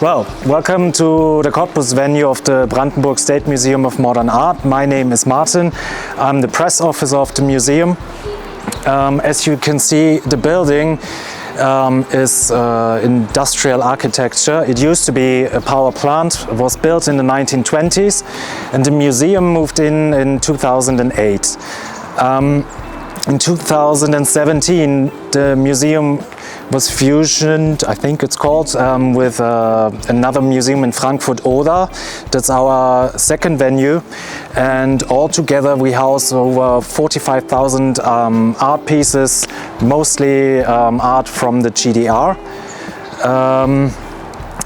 Well, welcome to the Cottbus venue of the Brandenburg State Museum of Modern Art. My name is Martin. I'm the press officer of the museum. As you can see, the building is industrial architecture. It used to be a power plant. It was built in the 1920s, and the museum moved in 2008. In 2017, the museum was fusioned, I think it's called, with another museum in Frankfurt-Oder. That's our second venue, and altogether we house over 45,000 art pieces, mostly art from the GDR.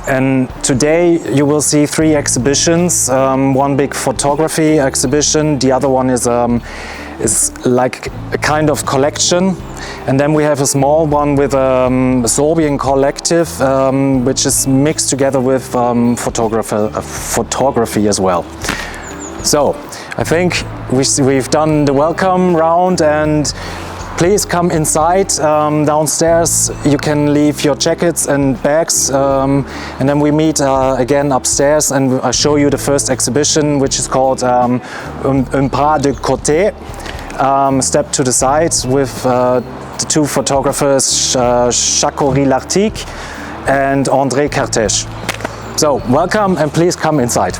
And today you will see three exhibitions. One big photography exhibition, the other one is like a kind of collection, and then we have a small one with a Sorbian collective, which is mixed together with photography as well. So I think we've done the welcome round, and please come inside. Downstairs you can leave your jackets and bags, and then we meet again upstairs, and I show you the first exhibition, which is called Un pas de côté, step to the side, with the two photographers Jacques Lartigue and André Kertész. So welcome, and please come inside.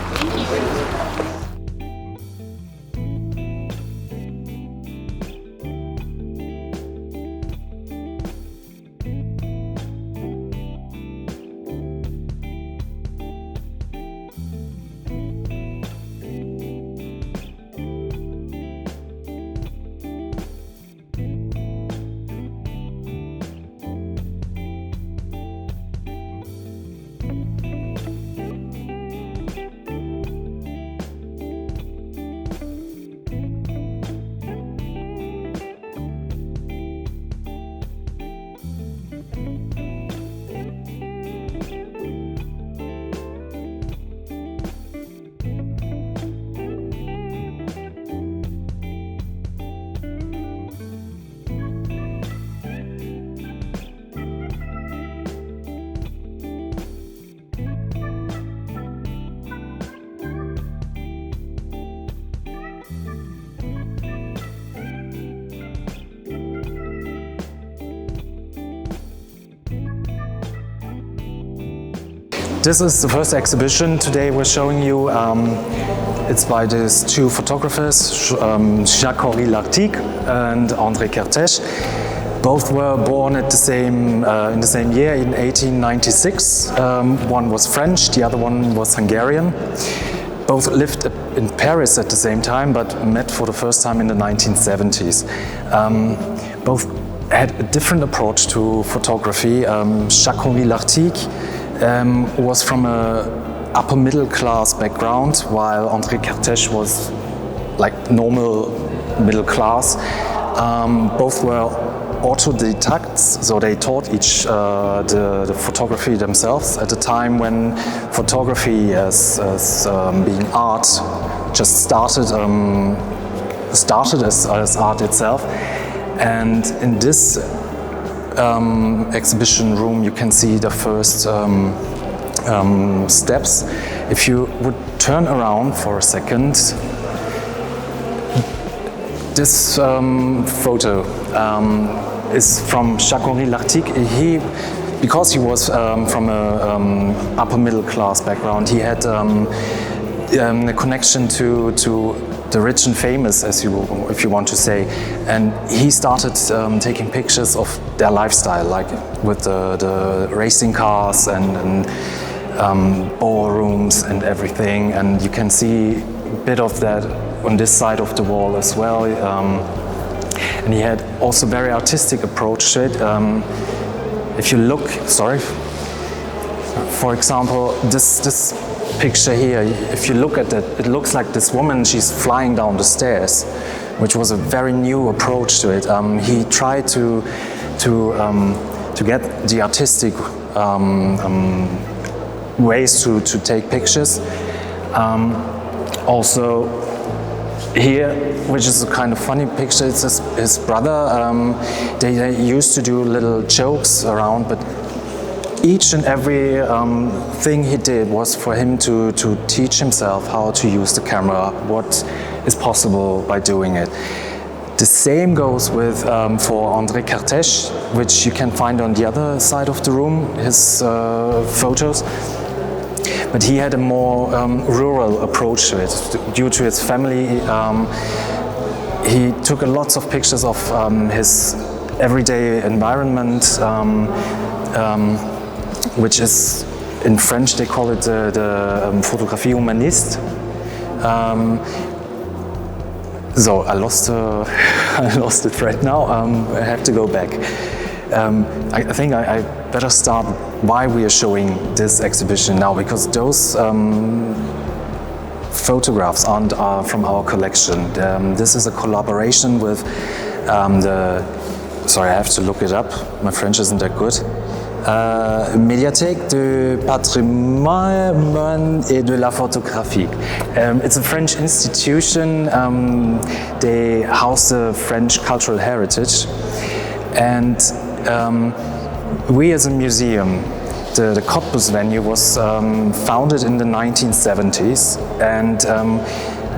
This is the first exhibition today we're showing you. It's by these two photographers, Jacques Lartigue and André Kertész. Both were born at in the same year, in 1896. One was French, the other one was Hungarian. Both lived in Paris at the same time, but met for the first time in the 1970s. Both had a different approach to photography. Jacques Lartigue was from a upper middle class background, while André Kertész was like normal middle class. Both were autodidacts, so they taught each the photography themselves at a time when photography as being art just started as art itself. And in this exhibition room you can see the first steps. If you would turn around for a second, this photo is from Jacques Lartigue. Because he was from a upper middle class background, he had a connection to the rich and famous, if you want to say, and he started taking pictures of their lifestyle, like with the racing cars and ballrooms and everything, and you can see a bit of that on this side of the wall as well. And he had also a very artistic approach to it. If you look, for example, this picture here, if you look at it, it looks like this woman, she's flying down the stairs, which was a very new approach to it. He tried to get the artistic ways to take pictures. Also here, which is a kind of funny picture, it's his brother. They used to do little jokes around, but each and every thing he did was for him to teach himself how to use the camera, what is possible by doing it. The same goes with for André Kertész, which you can find on the other side of the room, his photos. But he had a more rural approach to it. Due to his family, he took lots of pictures of his everyday environment, which is, in French they call it the photographie humaniste. So I lost the thread now. I have to go back. I think I better start why we are showing this exhibition now, because those photographs aren't from our collection. This is a collaboration with sorry, I have to look it up. My French isn't that good. Médiathèque de patrimoine et de la photographie. It's a French institution. They house the French cultural heritage, and we as a museum, the Cottbus venue was founded in the 1970s, and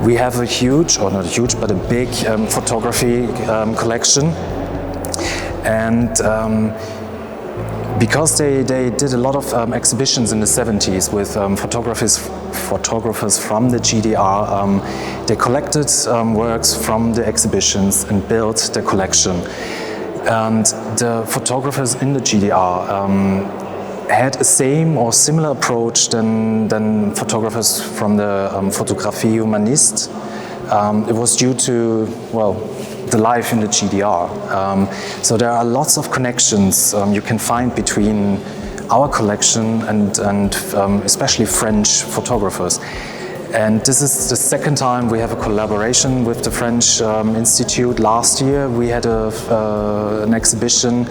we have a huge, or not huge, but a big photography collection. And because they did a lot of exhibitions in the 70s with photographers from the GDR, they collected works from the exhibitions and built the collection. And the photographers in the GDR had a same or similar approach than photographers from the Photographie Humaniste. It was due to, well, the life in the GDR. So there are lots of connections you can find between our collection and especially French photographers. And this is the second time we have a collaboration with the French Institute. Last year we had an exhibition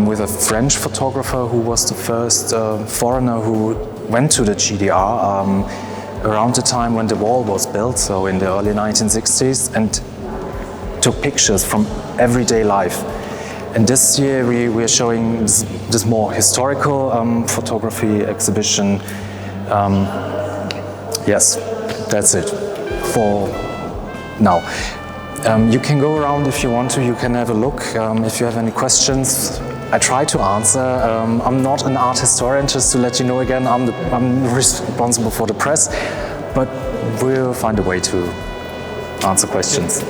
with a French photographer who was the first foreigner who went to the GDR around the time when the wall was built, so in the early 1960s, and took pictures from everyday life. And this year we are showing this more historical photography exhibition. Yes, that's it for now. You can go around if you want to, you can have a look. If you have any questions, I try to answer. I'm not an art historian, just to let you know again, I'm responsible for the press, but we'll find a way to answer questions.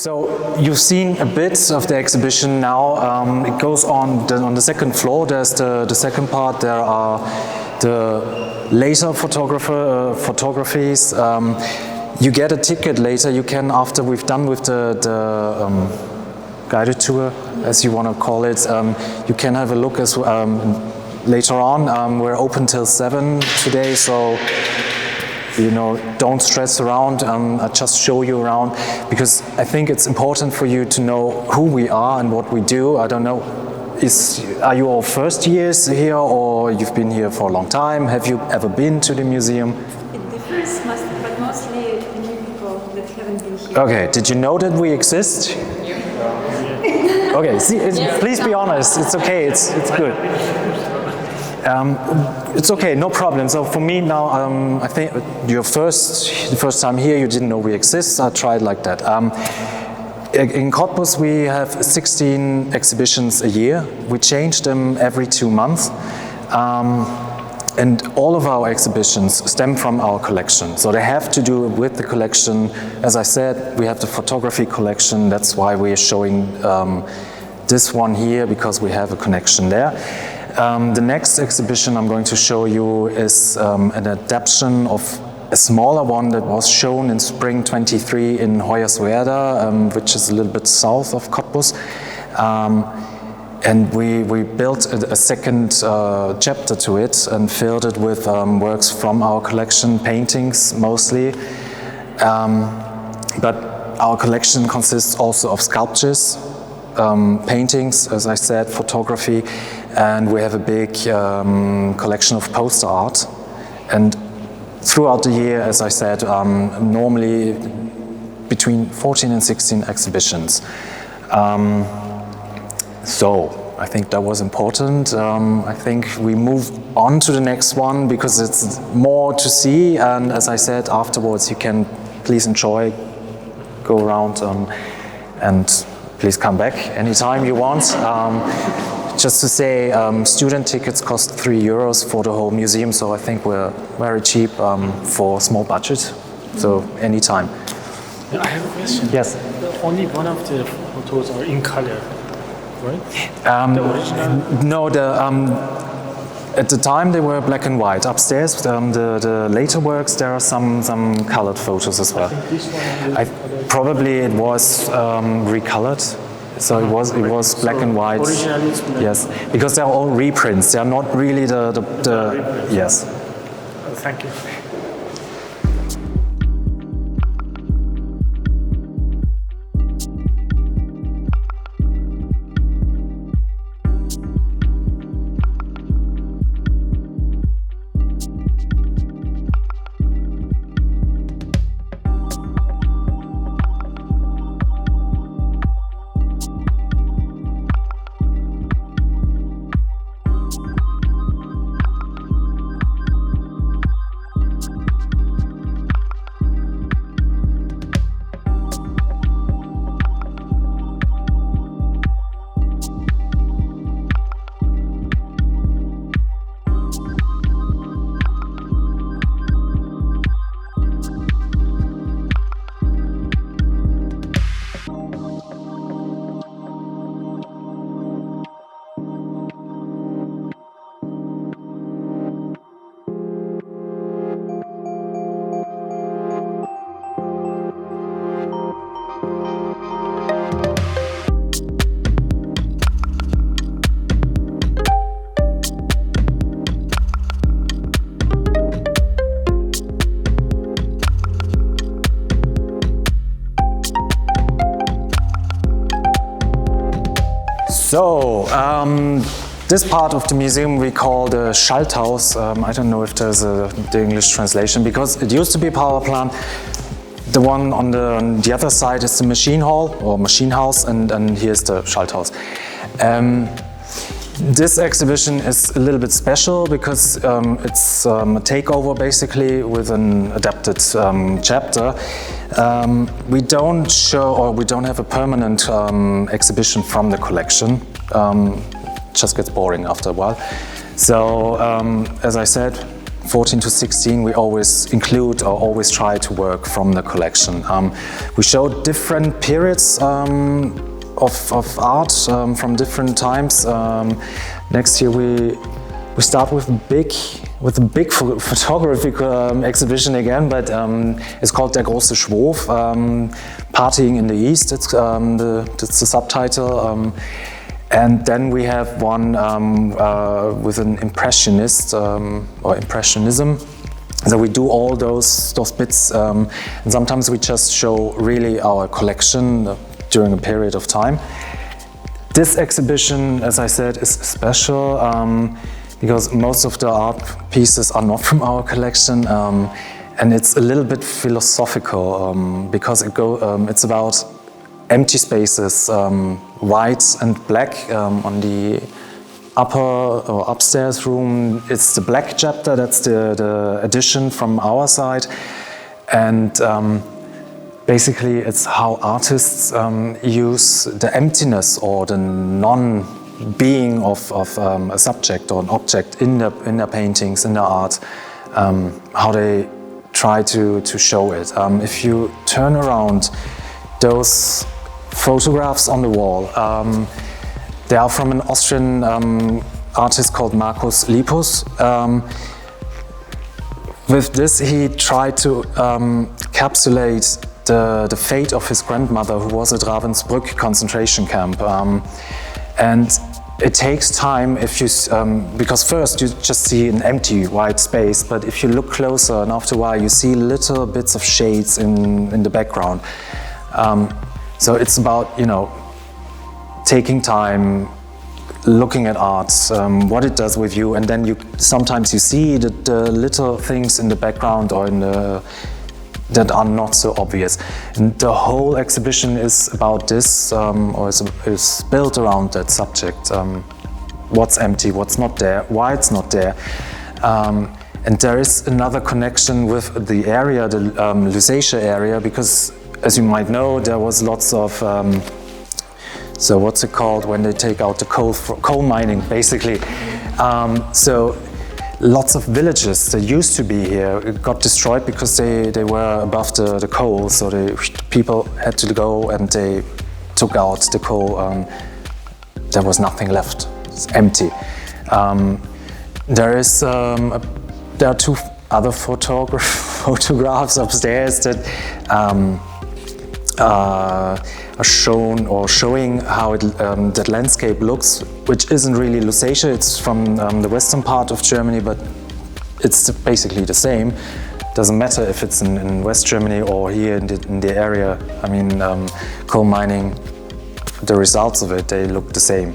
So you've seen a bit of the exhibition now. It goes on the second floor. There's the second part. There are the later photographies. You get a ticket later. You can, after we've done with the guided tour, as you want to call it, you can have a look as later on. We're open till 7 today, so don't stress around. I'll just show you around because I think it's important for you to know who we are and what we do. I don't know, are you all first years here or you've been here for a long time? Have you ever been to the museum? It differs, but mostly new people that haven't been here. Okay, did you know that we exist? Okay, see, please be honest. It's okay. It's good. It's okay, no problem. So for me now, I think the first time here, you didn't know we exist. I tried like that. In Cottbus, we have 16 exhibitions a year. We change them every 2 months. And all of our exhibitions stem from our collection. So they have to do with the collection. As I said, we have the photography collection. That's why we're showing this one here, because we have a connection there. The next exhibition I'm going to show you is an adaptation of a smaller one that was shown in spring 23 in Hoyerswerda, which is a little bit south of Cottbus. And we built a second chapter to it and filled it with works from our collection, paintings mostly. But our collection consists also of sculptures, paintings, as I said, photography, and we have a big collection of poster art. And throughout the year, as I said, normally between 14 and 16 exhibitions. So I think that was important. I think we move on to the next one because it's more to see, and as I said, afterwards you can please enjoy, go around, and please come back anytime you want. Just to say, student tickets cost €3 for the whole museum, so I think we're very cheap for a small budget, so anytime. I have a question. Yes? Only one of the photos are in color, right? The original? No, at the time they were black and white. Upstairs, the later works, there are some colored photos as well. I think this one probably it was recolored. So it was black and white. Originally it's black. Yes, because they're all reprints. They are not really the yes. Thank you. So, this part of the museum we call the Schalthaus. I don't know if there's the English translation, because it used to be a power plant. The one on the other side is the machine hall or machine house, and here's the Schalthaus. This exhibition is a little bit special because it's a takeover basically with an adapted chapter. We don't show, or we don't have a permanent exhibition from the collection. Just gets boring after a while. So as I said, 14 to 16, we always include or always try to work from the collection. We show different periods of art from different times. Next year we start with a big photography exhibition again, but it's called Der große Schwof, Partying in the East. It's the subtitle. And then we have one with an impressionist or impressionism. So we do all those bits, and sometimes we just show really our collection during a period of time. This exhibition, as I said, is special because most of the art pieces are not from our collection, and it's a little bit philosophical because it's about empty spaces, white and black. On the upper or upstairs room, it's the black chapter, that's the addition from our side. And basically it's how artists use the emptiness or the non-being of a subject or an object in their paintings, in their art, how they try to show it. If you turn around, those photographs on the wall, they are from an Austrian artist called Markus Lipus. With this, he tried to encapsulate the fate of his grandmother, who was at Ravensbrück concentration camp. And it takes time if you, because first you just see an empty white space, but if you look closer and after a while you see little bits of shades in the background. So it's about, taking time, looking at art, what it does with you, and then sometimes you see the little things in the background or that are not so obvious. And the whole exhibition is about this, or is built around that subject. What's empty, what's not there, why it's not there. And there is another connection with the area, the Lusatia area, because as you might know, there was lots of, so what's it called when they take out the coal mining, basically. So lots of villages that used to be here got destroyed because they were above the coal, so people had to go and they took out the coal. There was nothing left, it's empty. There are two other photographs upstairs that are shown or showing how that landscape looks, which isn't really Lusatia. It's from the western part of Germany, but it's basically the same. Doesn't matter if it's in West Germany or here in the area. I mean, coal mining, the results of it, they look the same.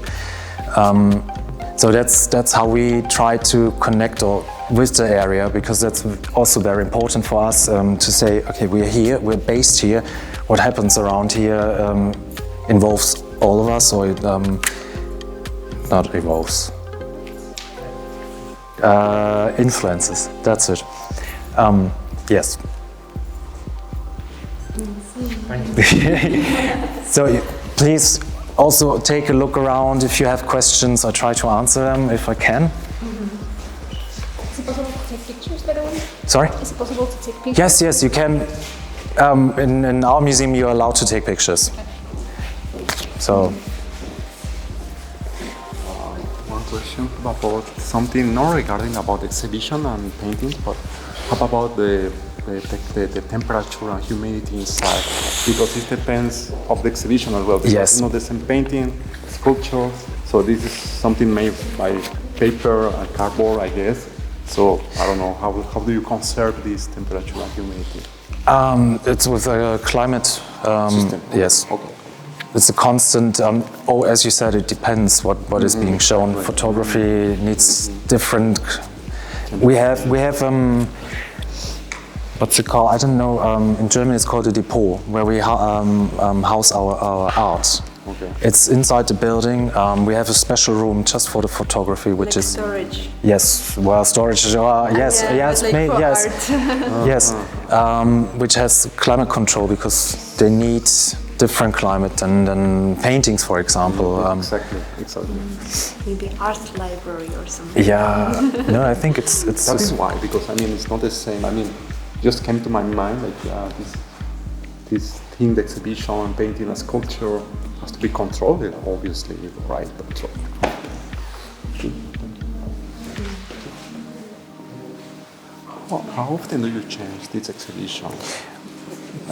So that's how we try to connect with the area, because that's also very important for us to say, okay, we're here, we're based here. What happens around here involves all of us, or not involves, influences. That's it. Yes. So please also take a look around. If you have questions, I try to answer them if I can. Is it possible to take pictures, by the way? Sorry? Is it possible to take pictures? Yes, you can. In our museum, you're allowed to take pictures. So. One question about something not regarding about exhibition and paintings, but how about the temperature and humidity inside? Because it depends of the exhibition as well. Because yes. The same painting, sculpture. So this is something made by paper and cardboard, I guess. So I don't know, how do you conserve this temperature and humidity? It's with a climate system. Yes. Okay. It's a constant, as you said, it depends what is being shown. Right. Photography needs different, we have what's it called? I don't know, in German it's called a depot, where we house our art. Okay. It's inside the building. We have a special room just for the photography, which like is storage. Yes, well, storage. Yes, yeah, yes, like yes, yes. Which has climate control because they need different climate than paintings, for example. Exactly. Maybe art library or something. Yeah, no, I think it's That is why, because I mean, it's not the same. I mean, just came to my mind like this thing, the exhibition and painting and sculpture has to be controlled, obviously, right? But so. How often do you change these exhibitions?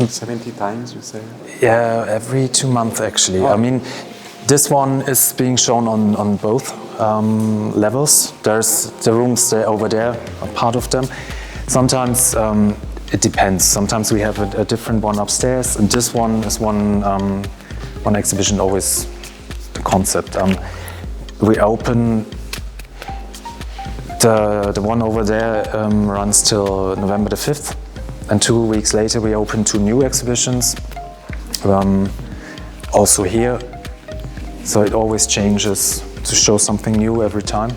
70 times, you say? Yeah, every 2 months actually. I mean, this one is being shown on both levels. There's the rooms over there, a part of them. Sometimes it depends. Sometimes we have a different one upstairs, and this one is one exhibition, always the concept. We open the one over there runs till November the 5th. And 2 weeks later, we open 2 new exhibitions, also here. So it always changes to show something new every time.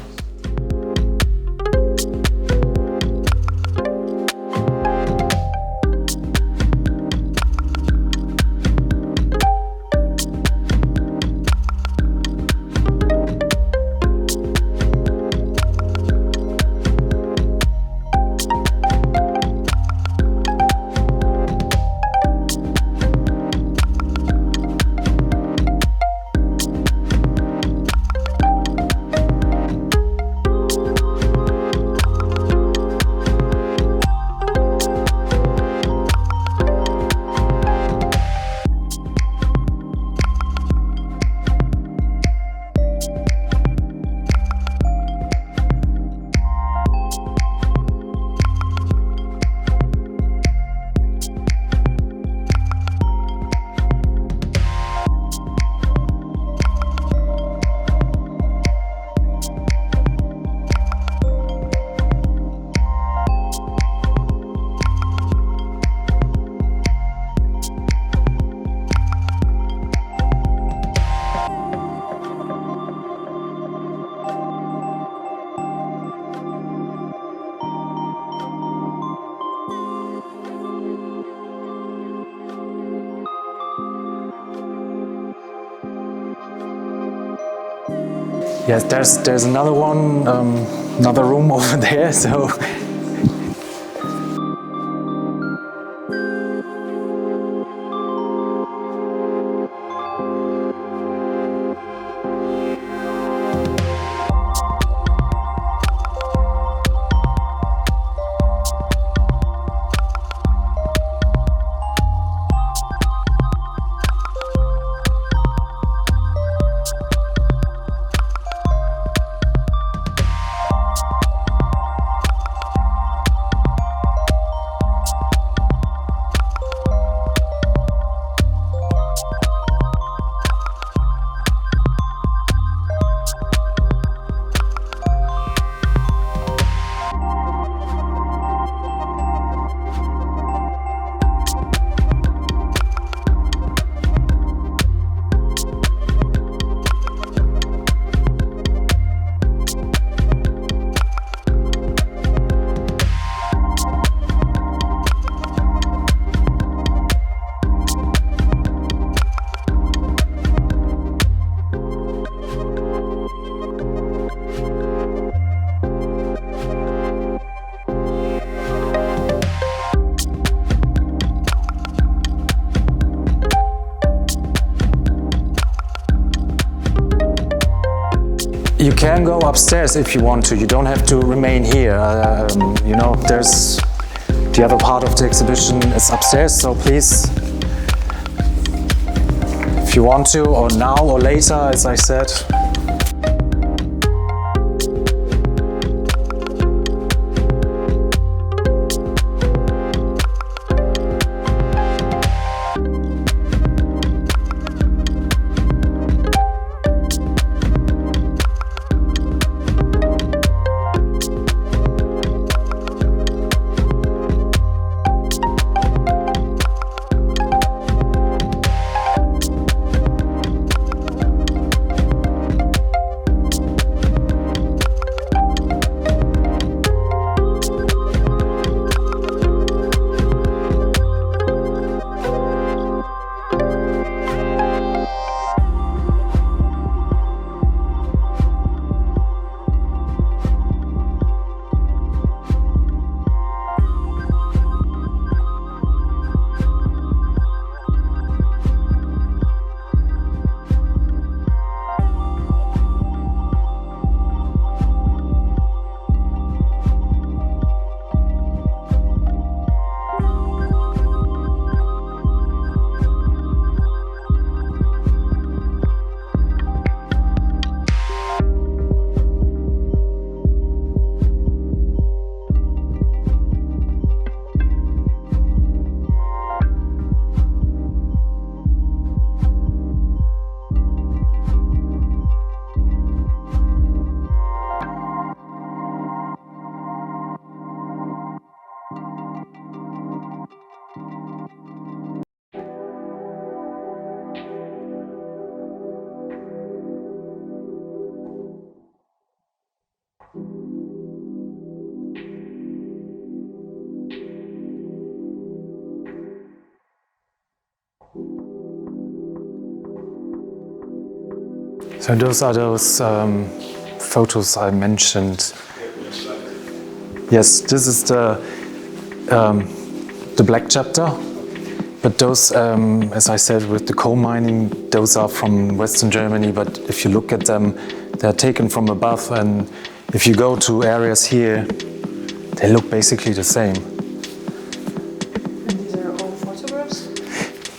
Yes, there's another one, another room over there. So. You can go upstairs if you want to. You don't have to remain here. You know, there's the other part of the exhibition is upstairs, so please, if you want to, or now or later, as I said. So those are those photos I mentioned. Yes, this is the black chapter. But those, as I said, with the coal mining, those are from Western Germany. But if you look at them, they're taken from above. And if you go to areas here, they look basically the same. And these are all photographs?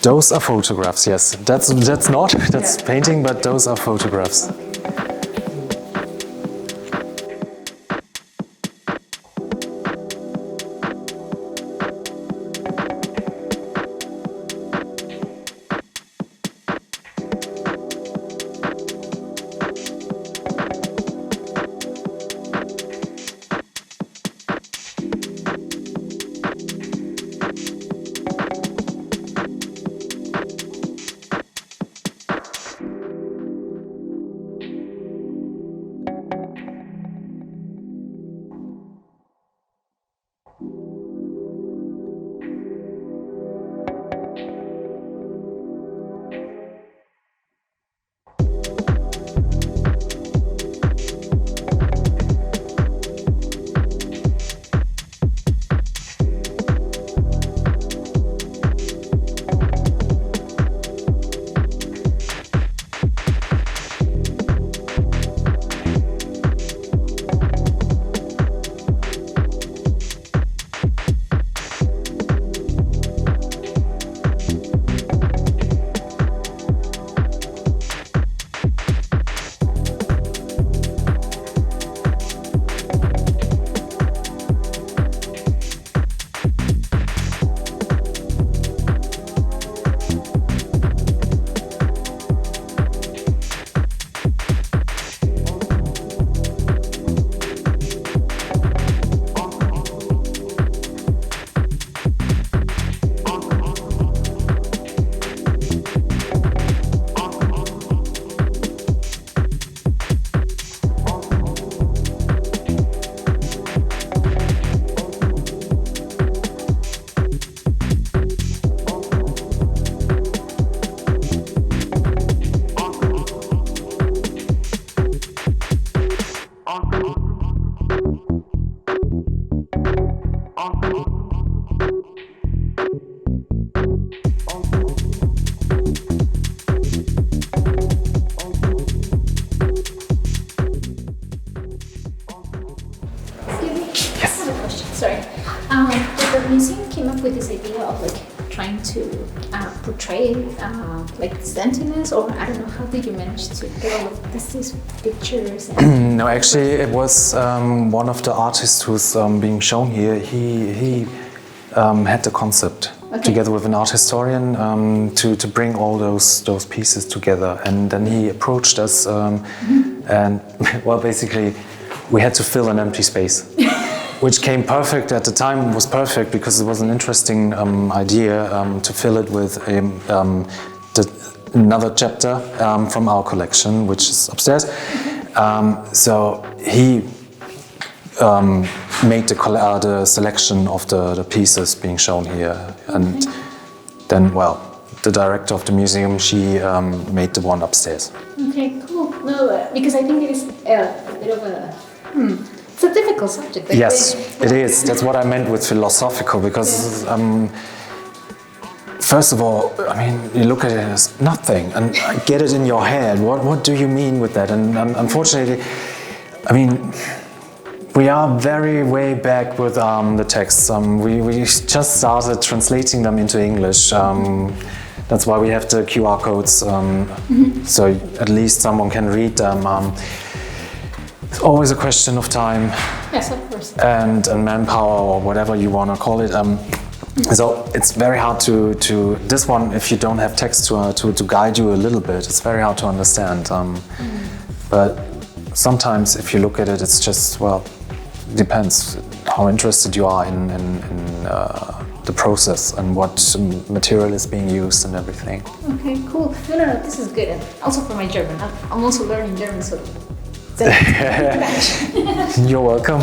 Those are photographs, yes. That's not, that's painting, but those are photographs. The museum came up with this idea of like trying to portray like Sentinels, or I don't know, how did you manage to get all of these pictures? And No, actually, it was one of the artists who's being shown here. He had the concept together with an art historian to bring all those pieces together, and then he approached us, and well, basically, we had to fill an empty space. Which came perfect at the time, was perfect because it was an interesting idea to fill it with another chapter from our collection, which is upstairs. So he made the selection of the pieces being shown here, and then, well, the director of the museum, she made the one upstairs. Okay, cool. No, because I think it is a bit of a it's a difficult subject. Like yes, it is. That's what I meant with philosophical, because first of all, I mean, you look at it as nothing and get it in your head. What do you mean with that? And unfortunately, I mean, we are very way back with the texts. We just started translating them into English. That's why we have the QR codes, so at least someone can read them. It's always a question of time. Yes, of course. And manpower, or whatever you want to call it. So it's very hard to this one, if you don't have text to guide you a little bit, it's very hard to understand. But sometimes if you look at it, it's just, well, depends how interested you are in the process and what material is being used and everything. Okay, cool. No, this is good. And also for my German. I'm also learning German, so you're welcome.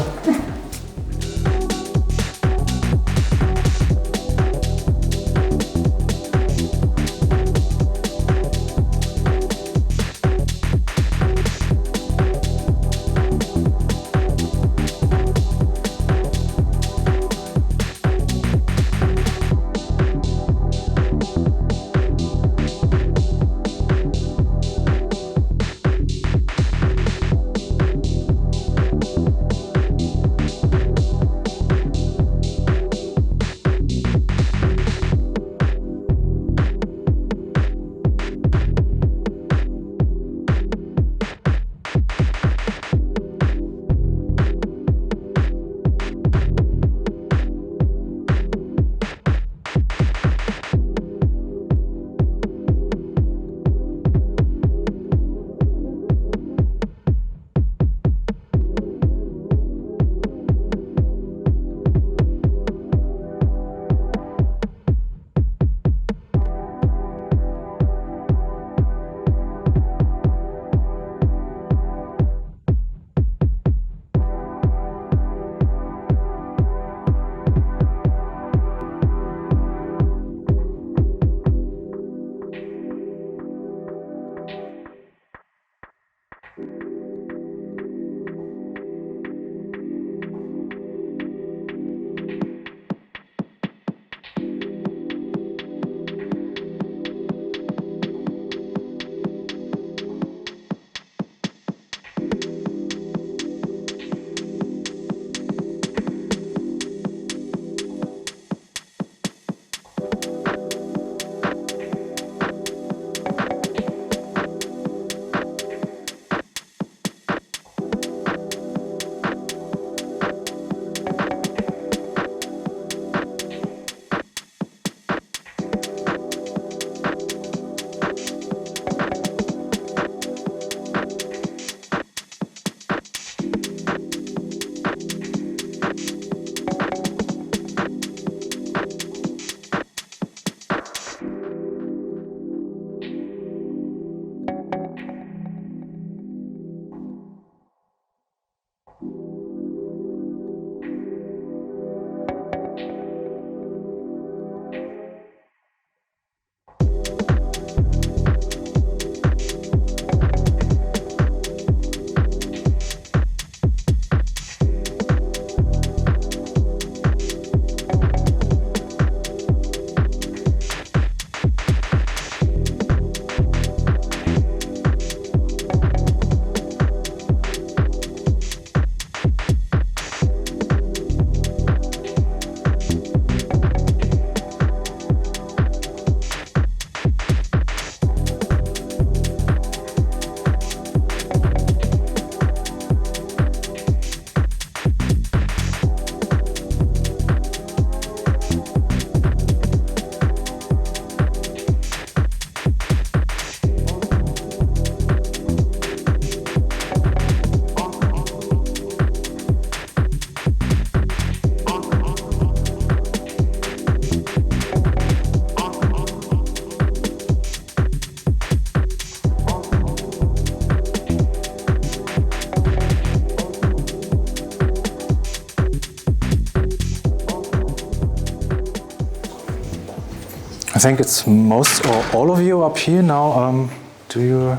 I think it's most or all of you up here now. Do you?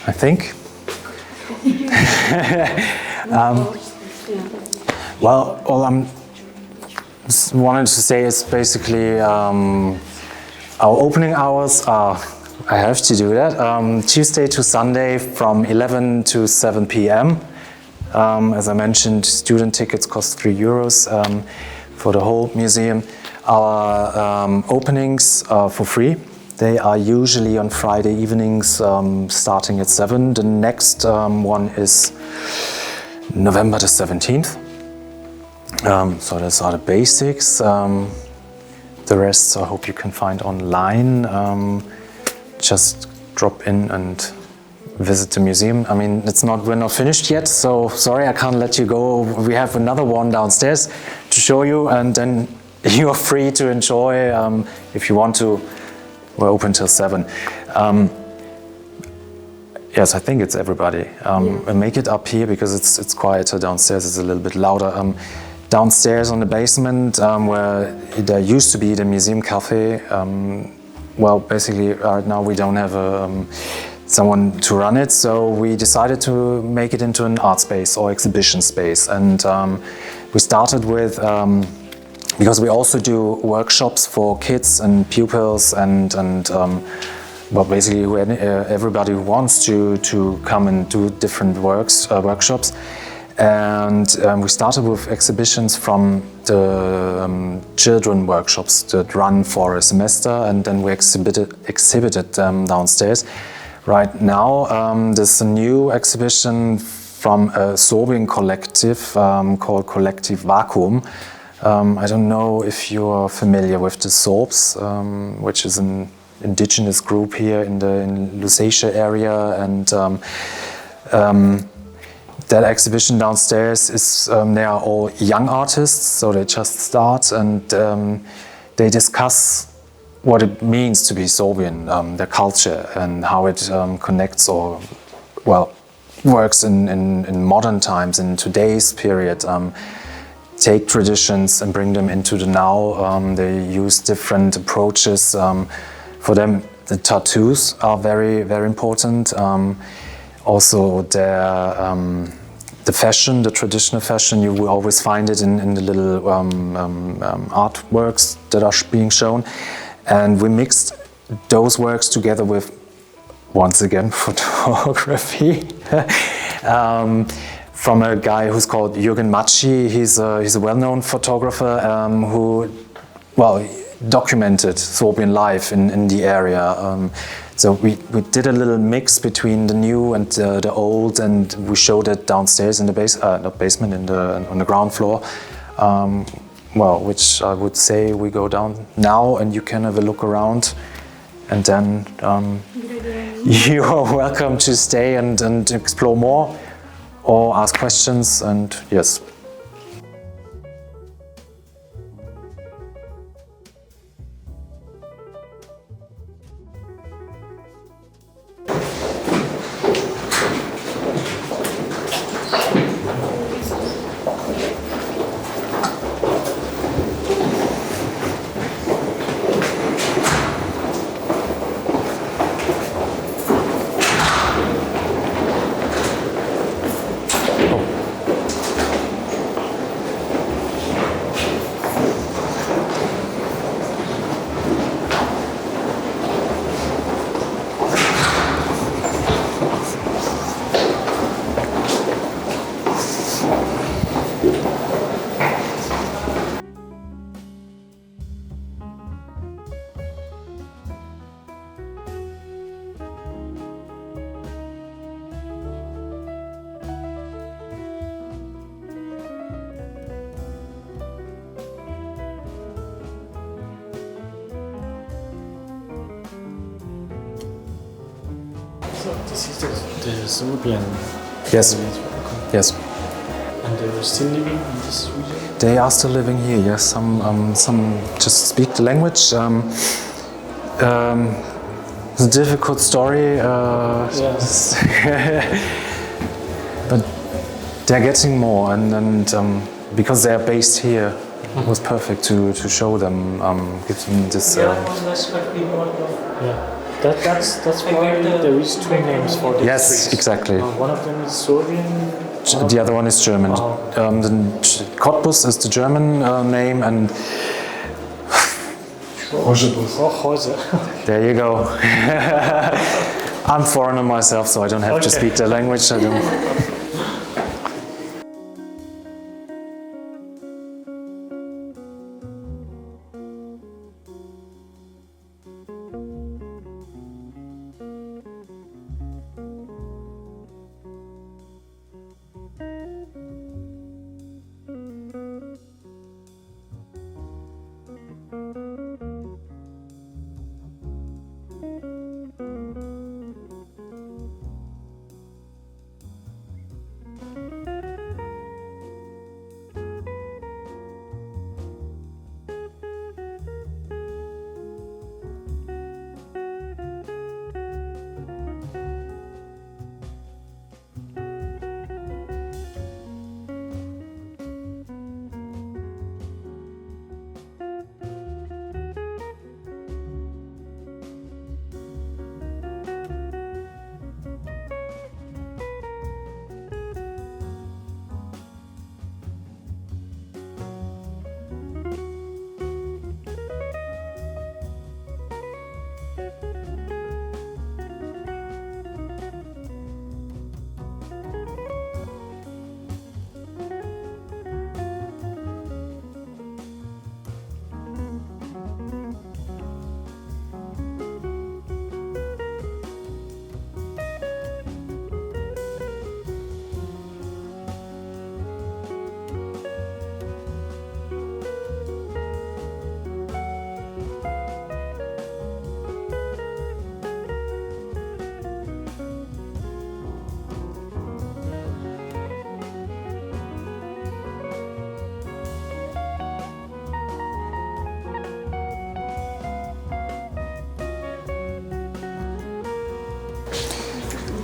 I think. Well, all I'm wanted to say is basically our opening hours are, I have to do that, Tuesday to Sunday from 11 to 7 p.m. As I mentioned, student tickets cost €3 for the whole museum. Our openings are for free. They are usually on Friday evenings starting at 7. The next one is November the 17th. So those are the basics. The rest I hope you can find online. Just drop in and visit the museum. I mean, we're not finished yet, so sorry I can't let you go. We have another one downstairs to show you, and then you're free to enjoy if you want to. We're open till 7. Yes, I think it's everybody. Make it up here because it's quieter downstairs. It's a little bit louder. Downstairs on the basement, where there used to be the museum cafe. Well, basically, right now we don't have someone to run it, so we decided to make it into an art space or exhibition space. And we started with, because we also do workshops for kids and pupils and well, basically everybody who wants to come and do different workshops. And we started with exhibitions from the children workshops that run for a semester, and then we exhibited them downstairs. Right now, there's a new exhibition from a Sorbian collective called Collective Vakuum. I don't know if you're familiar with the Sorbs, which is an indigenous group here in the Lusatia area, and that exhibition downstairs is, they are all young artists, so they just start and they discuss what it means to be Sorbian, their culture and how it connects or, well, works in modern times, in today's period. Take traditions and bring them into the now. They use different approaches. For them, the tattoos are very, very important. Also, the fashion, the traditional fashion, you will always find it in the little artworks that are being shown. And we mixed those works together with, once again, photography. From a guy who's called Jürgen Matschi. He's a well-known photographer who, well, documented Sorbian life in the area. So we did a little mix between the new and the old, and we showed it downstairs in the basement, on the ground floor. Well, which I would say we go down now, and you can have a look around, and then you are welcome to stay and explore more, or ask questions, and yes. So this is the Serbian. Yes. Okay. Yes. And they were still living in this region? They are still living here, yes. Some just speak the language. It's a difficult story. Yes. But they're getting more, and because they're based here, It was perfect to show them, give them this. Yeah, that's why there is two names for these Yes, trees. exactly. One of them is Serbian. The other one is German. The Cottbus is the German name, and there you go. I'm foreigner myself, so I don't have to speak the language. I don't.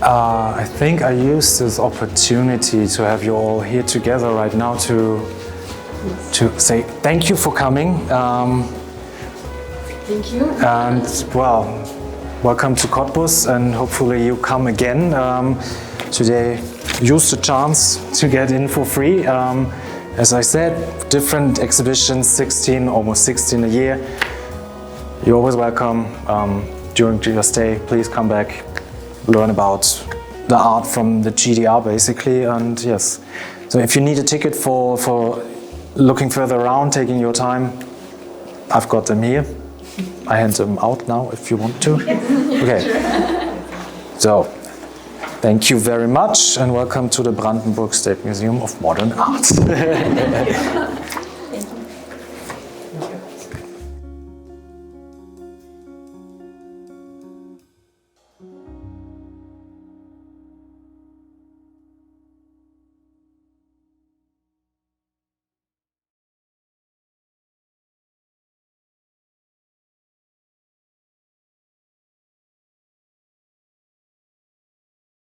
I think I use this opportunity to have you all here together right now to say thank you for coming. Thank you. And well, welcome to Cottbus, and hopefully you come again. Today, use the chance to get in for free. As I said, different exhibitions, 16, almost 16 a year. You're always welcome. During your stay, please come back, learn about the art from the GDR basically, and yes. So if you need a ticket for looking further around, taking your time, I've got them here. I hand them out now if you want to. Okay. So, thank you very much and welcome to the Brandenburg State Museum of Modern Art.